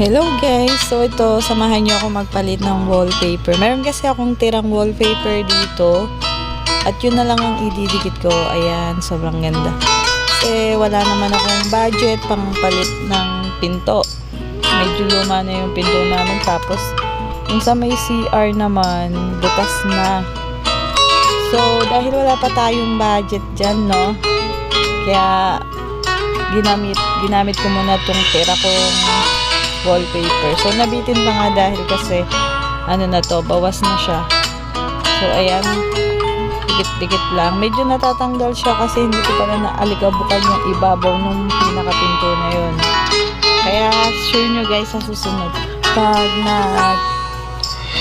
Hello guys! So ito, samahan niyo ako magpalit ng wallpaper. Meron kasi akong tirang wallpaper dito. At yun na lang ang ididikit ko. Ayan, sobrang ganda. Kasi wala naman akong budget pang palit ng pinto. Medyo luma na yung pinto namin. Tapos, yung sa may CR naman, bukas na. So, dahil wala pa tayong budget dyan, no? Kaya, ginamit ko muna itong tira kong wallpaper. So, nabitin pa nga dahil kasi, ano na to, bawas na siya. So, ayan, dikit-dikit lang. Medyo natatanggal siya kasi hindi ko pala naalikabukan yung ibabaw ng pinakapinto na yun. Kaya, sure nyo guys, sa susunod, pag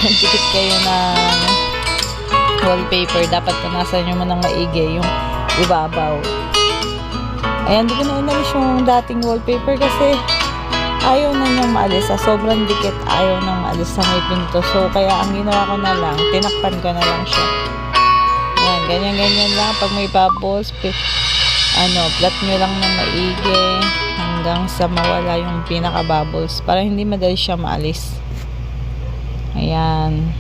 dikit kayo ng wallpaper, dapat punasan nyo manang maigi yung ibabaw. Ayan, hindi ko na inalis yung dating wallpaper kasi ayaw na niyang maalis. Sa sobrang dikit, ayaw nang maalis sa may pinto. So, kaya ang ginawa ko na lang, tinakpan ko na lang siya. Ayan, ganyan-ganyan lang. Pag may bubbles, flat nyo lang ng maigi hanggang sa mawala yung pinaka-bubbles para hindi madali siya maalis. Ayan.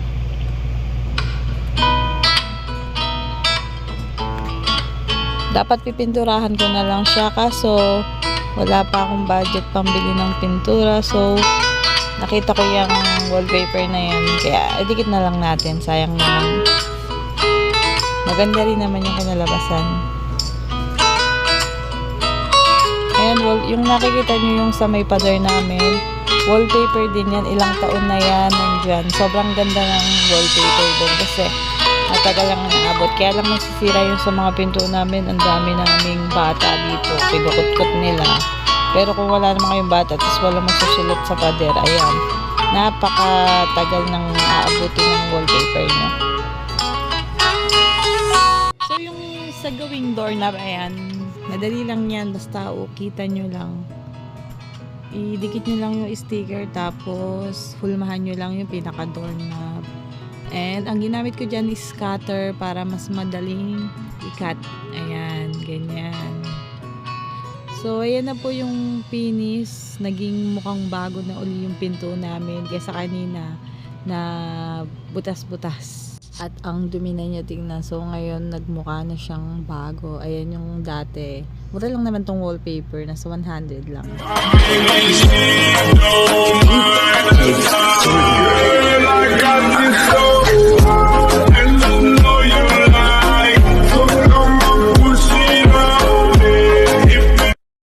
Dapat pipinturahan ko na lang siya kaso wala pa akong budget pambili ng pintura. So, nakita ko yung wallpaper na yan. Kaya, idikit na lang natin. Sayang naman. Maganda rin naman yung kinalabasan. Ayan, yung nakikita nyo yung sa may pader namin. Wallpaper din yan. Ilang taon na yan nandyan. Sobrang ganda ng wallpaper doon kasi matagal lang naabot. Kaya lang nasisira yung sa mga pinto namin. Ang dami naming bata dito. Pinukot-kot nila. Pero kung wala naman kayong bata, tapos wala magsusulat sa pader, ayan. Napakatagal nang aabutin ng wallpaper nyo. So, yung sa gawing doorknob, ayan. Madali lang yan. Basta kita nyo lang. Idikit nyo lang yung sticker. Tapos, hulmahan nyo lang yung pinaka-doorknob. And, ang ginamit ko dyan is cutter para mas madaling i-cut. Ayan, ganyan. So, ayan na po yung finish. Naging mukhang bago na uli yung pinto namin. Kesa kanina na butas-butas. At ang dumi na niya tingnan. So, ngayon nagmukha na siyang bago. Ayan yung dati. Mura lang naman tong wallpaper. Nasa 100 lang.